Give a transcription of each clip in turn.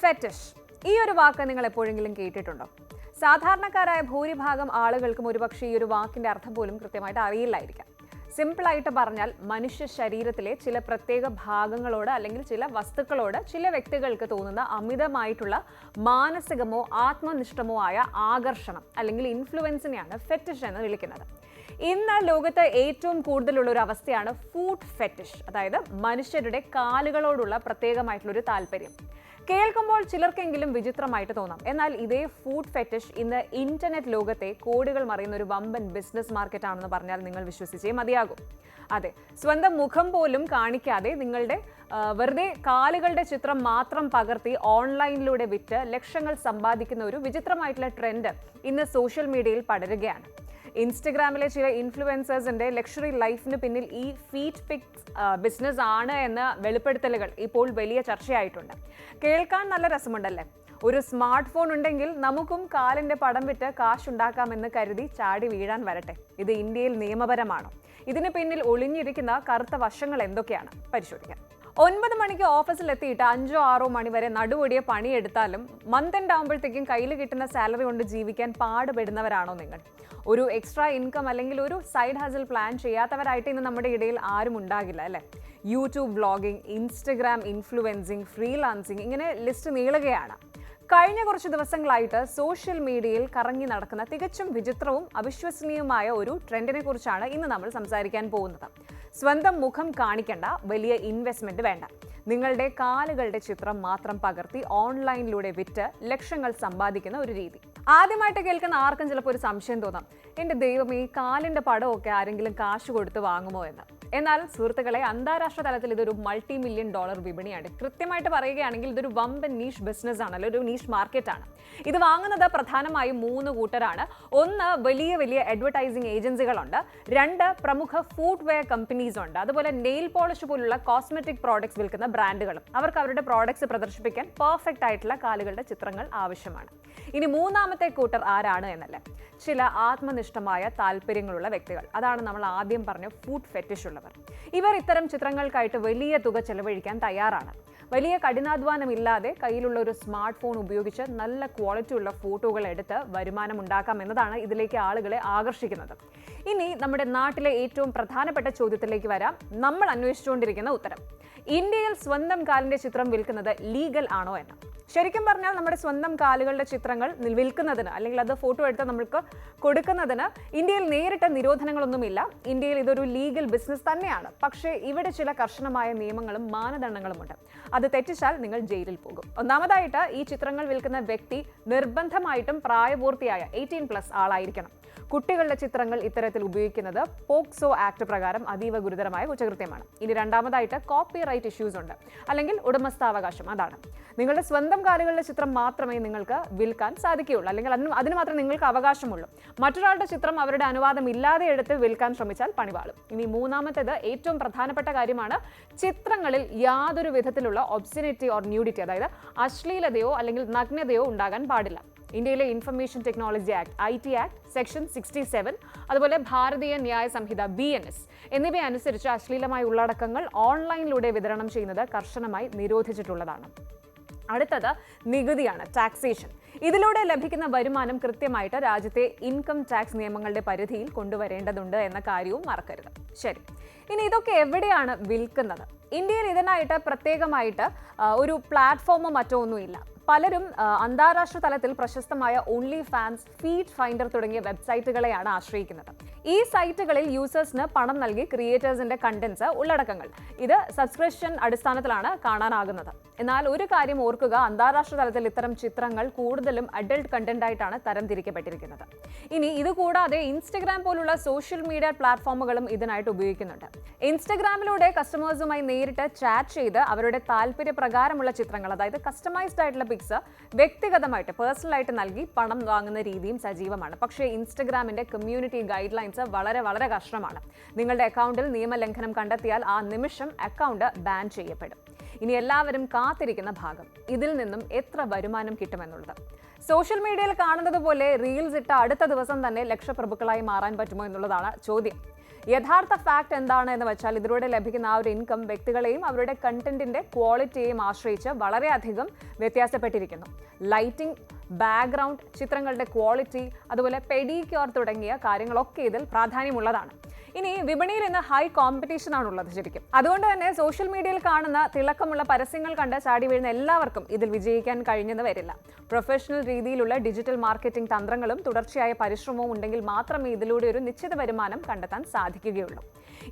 Fetish ഈ ഒരു വാക്ക് നിങ്ങൾ എപ്പോഴെങ്കിലും കേട്ടിട്ടുണ്ടോ? സാധാരണക്കാരായ ഭൂരിഭാഗം ആളുകൾക്കും ഒരുപക്ഷെ ഈ ഒരു വാക്കിന്റെ അർത്ഥം പോലും കൃത്യമായിട്ട് അറിയില്ലായിരിക്കാം. സിമ്പിളായിട്ട് പറഞ്ഞാൽ മനുഷ്യ ശരീരത്തിലെ ചില പ്രത്യേക ഭാഗങ്ങളോട് അല്ലെങ്കിൽ ചില വസ്തുക്കളോട് ചില വ്യക്തികൾക്ക് തോന്നുന്ന അമിതമായിട്ടുള്ള മാനസികമോ ആത്മനിഷ്ഠമോ ആയ ആകർഷണം അല്ലെങ്കിൽ ഇൻഫ്ലുവൻസിനെയാണ് ഫെറ്റിഷ് എന്ന് വിളിക്കുന്നത്. ഇന്ന് ലോകത്ത് ഏറ്റവും കൂടുതലുള്ള ഒരു അവസ്ഥയാണ് ഫൂട്ട് ഫെറ്റിഷ്, അതായത് മനുഷ്യരുടെ കാലുകളോടുള്ള പ്രത്യേകമായിട്ടുള്ളൊരു താല്പര്യം. കേൾക്കുമ്പോൾ ചിലർക്കെങ്കിലും വിചിത്രമായിട്ട് തോന്നാം. എന്നാൽ ഇതേ ഫുഡ് ഫെറ്റിഷ് ഇന്ന് ഇന്റർനെറ്റ് ലോകത്തെ കോടികൾ മറിയുന്ന ഒരു വമ്പൻ ബിസിനസ് മാർക്കറ്റ് ആണെന്ന് പറഞ്ഞാൽ നിങ്ങൾ വിശ്വസിച്ചേ മതിയാകും. അതെ, സ്വന്തം മുഖം പോലും കാണിക്കാതെ നിങ്ങളുടെ വെറുതെ കാലുകളുടെ ചിത്രം മാത്രം പകർത്തി ഓൺലൈനിലൂടെ വിറ്റ് ലക്ഷങ്ങൾ സമ്പാദിക്കുന്ന ഒരു വിചിത്രമായിട്ടുള്ള ട്രെൻഡ് ഇന്ന് സോഷ്യൽ മീഡിയയിൽ പടരുകയാണ്. ഇൻസ്റ്റഗ്രാമിലെ ചില ഇൻഫ്ലുവൻസേഴ്സിന്റെ ലക്ഷറി ലൈഫിന് പിന്നിൽ ഈ ഫീറ്റ് പിക്സ് ബിസിനസ് ആണ് എന്ന വെളിപ്പെടുത്തലുകൾ ഇപ്പോൾ വലിയ ചർച്ചയായിട്ടുണ്ട്. കേൾക്കാൻ നല്ല രസമുണ്ടല്ലേ? ഒരു സ്മാർട്ട് ഫോൺ ഉണ്ടെങ്കിൽ നമുക്കും കാലിന്റെ പടം വിറ്റ് കാശുണ്ടാക്കാമെന്ന് കരുതി ചാടി വീഴാൻ വരട്ടെ. ഇത് ഇന്ത്യയിൽ നിയമപരമാണോ? ഇതിന് പിന്നിൽ ഒളിഞ്ഞിരിക്കുന്ന കറുത്ത വശങ്ങൾ എന്തൊക്കെയാണ് പരിശോധിക്കാം. 9 മണിക്ക് ഓഫീസിൽ എത്തിയിട്ട് 5-6 മണി വരെ നടുവൊടിയ പണിയെടുത്താലും മന്ത് എൻഡ് ആകുമ്പോഴത്തേക്കും കയ്യിൽ കിട്ടുന്ന സാലറി കൊണ്ട് ജീവിക്കാൻ പാടുപെടുന്നവരാണോ നിങ്ങൾ? ഒരു എക്സ്ട്രാ ഇൻകം അല്ലെങ്കിൽ ഒരു സൈഡ് ഹസിൽ പ്ലാൻ ചെയ്യാത്തവരായിട്ട് ഇന്ന് നമ്മുടെ ഇടയിൽ ആരും ഉണ്ടാകില്ല അല്ലേ? YouTube vlogging, Instagram influencing, freelancing, ഇങ്ങനെ ലിസ്റ്റ് നീളുകയാണ്. കഴിഞ്ഞ കുറച്ച് ദിവസങ്ങളായിട്ട് സോഷ്യൽ മീഡിയയിൽ കറങ്ങി നടക്കുന്ന തികച്ചും വിചിത്രവും അവിശ്വസനീയവുമായ ഒരു ട്രെൻഡിനെ കുറിച്ചാണ് ഇന്ന് നമ്മൾ സംസാരിക്കാൻ പോകുന്നത്. സ്വന്തം മുഖം കാണിക്കേണ്ട, വലിയ ഇൻവെസ്റ്റ്മെന്റ് വേണ്ട, നിങ്ങളുടെ കാലുകളുടെ ചിത്രം മാത്രം പകർത്തി ഓൺലൈനിലൂടെ വിറ്റ് ലക്ഷങ്ങൾ സമ്പാദിക്കുന്ന ഒരു രീതി. ആദ്യമായിട്ട് കേൾക്കുന്ന ആർക്കും ചിലപ്പോൾ ഒരു സംശയം തോന്നാം, എൻ്റെ ദൈവമേ, ഈ കാലിൻ്റെ പടമൊക്കെ ആരെങ്കിലും കാശ് കൊടുത്ത് വാങ്ങുമോ എന്ന്. എന്നാൽ സുഹൃത്തുക്കളെ, അന്താരാഷ്ട്ര തലത്തിൽ ഇതൊരു $multi-million വിപണിയാണ്. കൃത്യമായിട്ട് പറയുകയാണെങ്കിൽ ഇതൊരു വമ്പൻ നീഷ് ബിസിനസ് ആണ്, അല്ലെങ്കിൽ ഒരു നീഷ് മാർക്കറ്റാണ്. ഇത് വാങ്ങുന്നത് പ്രധാനമായും 3 കൂട്ടരാണ്. 1, വലിയ വലിയ അഡ്വർടൈസിംഗ് ഏജൻസികളുണ്ട്. 2, പ്രമുഖ ഫുഡ് വെയർ കമ്പനീസ് ഉണ്ട്. അതുപോലെ നെയിൽ പോളിഷ് പോലുള്ള കോസ്മെറ്റിക് പ്രോഡക്ട്സ് വിൽക്കുന്ന ബ്രാൻഡുകളും. അവർക്ക് അവരുടെ പ്രോഡക്ട്സ് പ്രദർശിപ്പിക്കാൻ പെർഫെക്റ്റ് ആയിട്ടുള്ള കാലുകളുടെ ചിത്രങ്ങൾ ആവശ്യമാണ്. ഇനി 3ാമത്തെ കൂട്ടർ ആരാണ് എന്നല്ല, ചില ആത്മനിഷ്ഠമായ താല്പര്യങ്ങളുള്ള വ്യക്തികൾ. അതാണ് നമ്മൾ ആദ്യം പറഞ്ഞ ഫുഡ് ഫെറ്റിഷ് ഉള്ളവർ. ഇവർ ഇത്തരം ചിത്രങ്ങൾക്കായിട്ട് വലിയ തുക ചെലവഴിക്കാൻ തയ്യാറാണ്. വലിയ കഠിനാധ്വാനമില്ലാതെ കയ്യിലുള്ള ഒരു സ്മാർട്ട് ഫോൺ ഉപയോഗിച്ച് നല്ല ക്വാളിറ്റി ഉള്ള ഫോട്ടോകൾ എടുത്ത് വരുമാനം ഉണ്ടാക്കാം എന്നതാണ് ഇതിലേക്ക് ആളുകളെ ആകർഷിക്കുന്നത്. ഇനി നമ്മുടെ നാട്ടിലെ ഏറ്റവും പ്രധാനപ്പെട്ട ചോദ്യത്തിലേക്ക് വരാം, നമ്മൾ അന്വേഷിച്ചുകൊണ്ടിരിക്കുന്ന ഉത്തരം. ഇന്ത്യയിൽ സ്വന്തം കാലിന്റെ ചിത്രം വിൽക്കുന്നത് ലീഗൽ ആണോ എന്ന്. ശരിക്കും പറഞ്ഞാൽ നമ്മുടെ സ്വന്തം കാലുകളുടെ ചിത്രങ്ങൾ വിൽക്കുന്നതിന് അല്ലെങ്കിൽ അത് ഫോട്ടോ എടുത്ത് നമ്മൾക്ക് കൊടുക്കുന്നതിന് ഇന്ത്യയിൽ നേരിട്ട് നിരോധനങ്ങളൊന്നുമില്ല. ഇന്ത്യയിൽ ഇതൊരു ലീഗൽ ബിസിനസ് തന്നെയാണ്. പക്ഷേ ഇവിടെ ചില കർശനമായ നിയമങ്ങളും മാനദണ്ഡങ്ങളുമുണ്ട്. അത് തെറ്റിച്ചാൽ നിങ്ങൾ ജയിലിൽ പോകും. ഒന്നാമതായിട്ട്, ഈ ചിത്രങ്ങൾ വിൽക്കുന്ന വ്യക്തി നിർബന്ധമായിട്ടും പ്രായപൂർത്തിയായ 18+ ആളായിരിക്കണം. കുട്ടികളുടെ ചിത്രങ്ങൾ ഇത്തരത്തിൽ ഉപയോഗിക്കുന്നത് പോക്സോ ആക്ട് പ്രകാരം അതീവ ഗുരുതരമായ കുറ്റകൃത്യമാണ്. ഇനി രണ്ടാമതായിട്ട്, കോപ്പിറൈറ്റ് ഇഷ്യൂസ് ഉണ്ട്, അല്ലെങ്കിൽ ഉടമസ്ഥാവകാശം. അതാണ്, നിങ്ങളുടെ സ്വന്തം കാലുകളുടെ ചിത്രം മാത്രമേ നിങ്ങൾക്ക് വിൽക്കാൻ സാധിക്കുകയുള്ളൂ, അല്ലെങ്കിൽ അതിന് മാത്രമേ നിങ്ങൾക്ക് അവകാശമുള്ളൂ. മറ്റൊരാളുടെ ചിത്രം അവരുടെ അനുവാദം ഇല്ലാതെ എടുത്ത് വിൽക്കാൻ ശ്രമിച്ചാൽ പണിപാളും. ഇനി 3ാമത്തേത് ഏറ്റവും പ്രധാനപ്പെട്ട കാര്യമാണ്, ചിത്രങ്ങളിൽ യാതൊരു വിധത്തിലുള്ള ഒബ്സിനിറ്റി ഓർ ന്യൂഡിറ്റി, അതായത് അശ്ലീലതയോ അല്ലെങ്കിൽ നഗ്നതയോ ഉണ്ടാകാൻ പാടില്ല. ഇന്ത്യയിലെ information technology act, IT act, section 67, അതുപോലെ ഭാരതീയ ന്യായ സംഹിത BNS എന്നിവ അനുസരിച്ച് അശ്ലീലമായ ഉള്ളടക്കങ്ങൾ ഓൺലൈനിലൂടെ വിതരണം ചെയ്യുന്നത് കർശനമായി നിരോധിച്ചിട്ടുള്ളതാണ്. അടുത്തത് നികുതിയാണ്, ടാക്സേഷൻ. ഇതിലൂടെ ലഭിക്കുന്ന വരുമാനം കൃത്യമായിട്ട് രാജ്യത്തെ ഇൻകം ടാക്സ് നിയമങ്ങളുടെ പരിധിയിൽ കൊണ്ടുവരേണ്ടതുണ്ട് എന്ന കാര്യവും മറക്കരുത്. ശരി, ഇനി ഇതൊക്കെ എവിടെയാണ് വിൽക്കുന്നത്? ഇന്ത്യയിൽ ഇതിനായിട്ട് പ്രത്യേകമായിട്ട് ഒരു പ്ലാറ്റ്ഫോമോ മറ്റോ ഒന്നുമില്ല. പലരും അന്താരാഷ്ട്ര തലത്തിൽ പ്രശസ്തമായ ഓൺലി ഫാൻസ്, ഫീഡ് ഫൈൻഡർ തുടങ്ങിയ വെബ്സൈറ്റുകളെയാണ് ആശ്രയിക്കുന്നത്. ഈ സൈറ്റുകളിൽ യൂസേഴ്സിന് പണം നൽകി ക്രിയേറ്റേഴ്സിന്റെ കണ്ടന്റ്സ്, ഉള്ളടക്കങ്ങൾ ഇത് സബ്സ്ക്രിപ്ഷൻ അടിസ്ഥാനത്തിലാണ് കാണാനാകുന്നത്. എന്നാൽ ഒരു കാര്യം ഓർക്കുക, അന്താരാഷ്ട്ര തലത്തിൽ ഇത്തരം ചിത്രങ്ങൾ കൂടുതലും അഡൽട്ട് കണ്ടന്റ് ആയിട്ടാണ് തരംതിരിക്കപ്പെട്ടിരിക്കുന്നത്. ഇനി ഇതുകൂടാതെ ഇൻസ്റ്റഗ്രാം പോലുള്ള സോഷ്യൽ മീഡിയ പ്ലാറ്റ്ഫോമുകളും ഇതിനായിട്ട് ഉപയോഗിക്കുന്നുണ്ട്. ഇൻസ്റ്റഗ്രാമിലൂടെ കസ്റ്റമേഴ്സുമായി നേരിട്ട് ചാറ്റ് ചെയ്ത് അവരുടെ താല്പര്യപ്രകാരമുള്ള ചിത്രങ്ങൾ, അതായത് കസ്റ്റമൈസ്ഡ് ആയിട്ടുള്ള പിക്സ് വ്യക്തിഗതമായിട്ട് പേഴ്സണലായിട്ട് നൽകി പണം വാങ്ങുന്ന രീതിയും സജീവമാണ്. പക്ഷേ ഇൻസ്റ്റഗ്രാമിന്റെ കമ്മ്യൂണിറ്റി ഗൈഡ് ലൈൻസ് വളരെ വളരെ കർശനമാണ്. നിങ്ങളുടെ അക്കൗണ്ടിൽ നിയമലംഘനം കണ്ടെത്തിയാൽ ആ നിമിഷം അക്കൗണ്ട് ബാൻ ചെയ്യപ്പെടും. ഇനി എല്ലാവരും കാത്തിരിക്കുന്ന ഭാഗം, ഇതിൽ നിന്നും എത്ര വരുമാനം കിട്ടുമെന്നുള്ളത്. സോഷ്യൽ മീഡിയയിൽ കാണുന്നത് പോലെ റീൽസ് ഇട്ട അടുത്ത ദിവസം തന്നെ ലക്ഷപ്രഭുക്കളായി മാറാൻ പറ്റുമോ എന്നുള്ളതാണ് ചോദ്യം. യഥാർത്ഥ ഫാക്ട് എന്താണ് എന്ന് വെച്ചാൽ ഇതിലൂടെ ലഭിക്കുന്ന ആ ഒരു ഇൻകം വ്യക്തികളെയും അവരുടെ കണ്ടന്റിന്റെ ക്വാളിറ്റിയെയും ആശ്രയിച്ച് വളരെയധികം വ്യത്യാസപ്പെട്ടിരിക്കുന്നു. ലൈറ്റിംഗ്, ബാക്ക്ഗ്രൗണ്ട്, ചിത്രങ്ങളുടെ ക്വാളിറ്റി, അതുപോലെ പെഡിക്യൂർ തുടങ്ങിയ കാര്യങ്ങളൊക്കെ ഇതിൽ പ്രാധാന്യമുള്ളതാണ്. ഇനി വിപണിയിൽ ഇന്ന് ഹൈ കോമ്പറ്റീഷൻ ആണുള്ളത് ശരിക്കും. അതുകൊണ്ട് തന്നെ സോഷ്യൽ മീഡിയയിൽ കാണുന്ന തിളക്കമുള്ള പരസ്യങ്ങൾ കണ്ട് ചാടി വീഴുന്ന എല്ലാവർക്കും ഇതിൽ വിജയിക്കാൻ കഴിഞ്ഞെന്ന് വരില്ല. പ്രൊഫഷണൽ രീതിയിലുള്ള ഡിജിറ്റൽ മാർക്കറ്റിംഗ് തന്ത്രങ്ങളും തുടർച്ചയായ പരിശ്രമവും ഉണ്ടെങ്കിൽ മാത്രമേ ഇതിലൂടെ ഒരു നിശ്ചിത വരുമാനം കണ്ടെത്താൻ സാധിക്കുകയുള്ളൂ.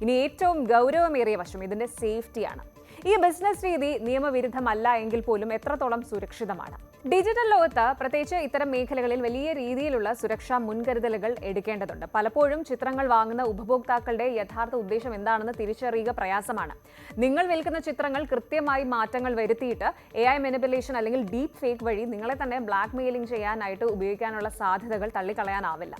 ഇനി ഏറ്റവും ഗൗരവമേറിയ വശം ഇതിന്റെ സേഫ്റ്റിയാണ്. ഈ ബിസിനസ് രീതി നിയമവിരുദ്ധമല്ല എങ്കിൽ പോലും എത്രത്തോളം സുരക്ഷിതമാണ്? ഡിജിറ്റൽ ലോകത്ത് പ്രത്യേകിച്ച് ഇത്തരം മേഖലകളിൽ വലിയ രീതിയിലുള്ള സുരക്ഷാ മുൻകരുതലുകൾ എടുക്കേണ്ടതുണ്ട്. പലപ്പോഴും ചിത്രങ്ങൾ വാങ്ങുന്ന ഉപഭോക്താക്കളുടെ യഥാർത്ഥ ഉദ്ദേശം എന്താണെന്ന് തിരിച്ചറിയുക പ്രയാസമാണ്. നിങ്ങൾ വിൽക്കുന്ന ചിത്രങ്ങൾ കൃത്യമായി മാറ്റങ്ങൾ വരുത്തിയിട്ട് AI മാനിപ്പുലേഷൻ അല്ലെങ്കിൽ ഡീപ് ഫേക്ക് വഴി നിങ്ങളെ തന്നെ ബ്ലാക്ക് മെയിലിംഗ് ചെയ്യാനായിട്ട് ഉപയോഗിക്കാനുള്ള സാധ്യതകൾ തള്ളിക്കളയാനാവില്ല.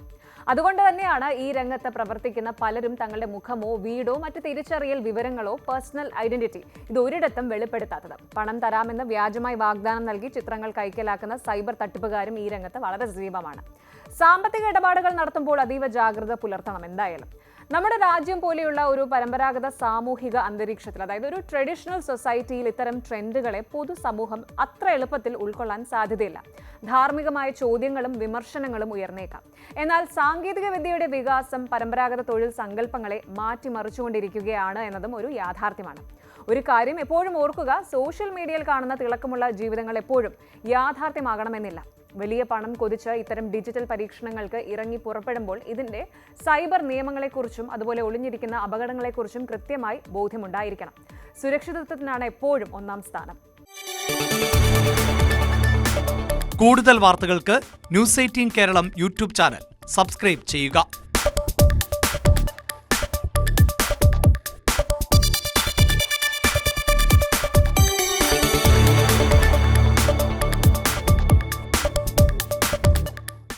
അതുകൊണ്ട് തന്നെയാണ് ഈ രംഗത്ത് പ്രവർത്തിക്കുന്ന പലരും തങ്ങളുടെ മുഖമോ വീടോ മറ്റ് തിരിച്ചറിയൽ വിവരങ്ങളോ പേഴ്സണൽ ഐഡന്റിറ്റി ഇത് ഒരിടത്തും വെളിപ്പെടുത്താത്തത്. പണം തരാമെന്ന് വ്യാജമായി വാഗ്ദാനം നൽകി ചിത്രങ്ങൾ കൈക്കലാക്കുന്ന സൈബർ തട്ടിപ്പുകാരും ഈ രംഗത്ത് വളരെ സജീവമാണ്. സാമ്പത്തിക ഇടപാടുകൾ നടത്തുമ്പോൾ അതീവ ജാഗ്രത പുലർത്തണം. എന്തായാലും നമ്മുടെ രാജ്യം പോലെയുള്ള ഒരു പരമ്പരാഗത സാമൂഹിക അന്തരീക്ഷത്തിൽ, അതായത് ഒരു ട്രഡീഷണൽ സൊസൈറ്റിയിൽ ഇത്തരം ട്രെൻഡുകളെ പൊതുസമൂഹം അത്ര എളുപ്പത്തിൽ ഉൾക്കൊള്ളാൻ സാധ്യതയില്ല. ധാർമ്മികമായ ചോദ്യങ്ങളും വിമർശനങ്ങളും ഉയർന്നേക്കാം. എന്നാൽ സാങ്കേതിക വിദ്യയുടെ വികാസം പരമ്പരാഗത തൊഴിൽ സങ്കല്പങ്ങളെ മാറ്റിമറിച്ചുകൊണ്ടിരിക്കുകയാണ് എന്നതും ഒരു യാഥാർത്ഥ്യമാണ്. ഒരു കാര്യം എപ്പോഴും ഓർക്കുക, സോഷ്യൽ മീഡിയയിൽ കാണുന്ന തിളക്കമുള്ള ജീവിതങ്ങൾ എപ്പോഴും യാഥാർത്ഥ്യമാകണമെന്നില്ല. വലിയ പണം കൊതിച്ച് ഇത്തരം ഡിജിറ്റൽ പരീക്ഷണങ്ങൾക്ക് ഇറങ്ങി പുറപ്പെടുമ്പോൾ ഇതിന്റെ സൈബർ നിയമങ്ങളെക്കുറിച്ചും അതുപോലെ ഒളിഞ്ഞിരിക്കുന്ന അപകടങ്ങളെക്കുറിച്ചും കൃത്യമായി ബോധ്യമുണ്ടായിരിക്കണം. സുരക്ഷിതത്വത്തിനാണ് എപ്പോഴും ഒന്നാം സ്ഥാനം. കൂടുതൽ വാർത്തകൾക്ക് News 18 Keralam YouTube channel subscribe ചെയ്യുക.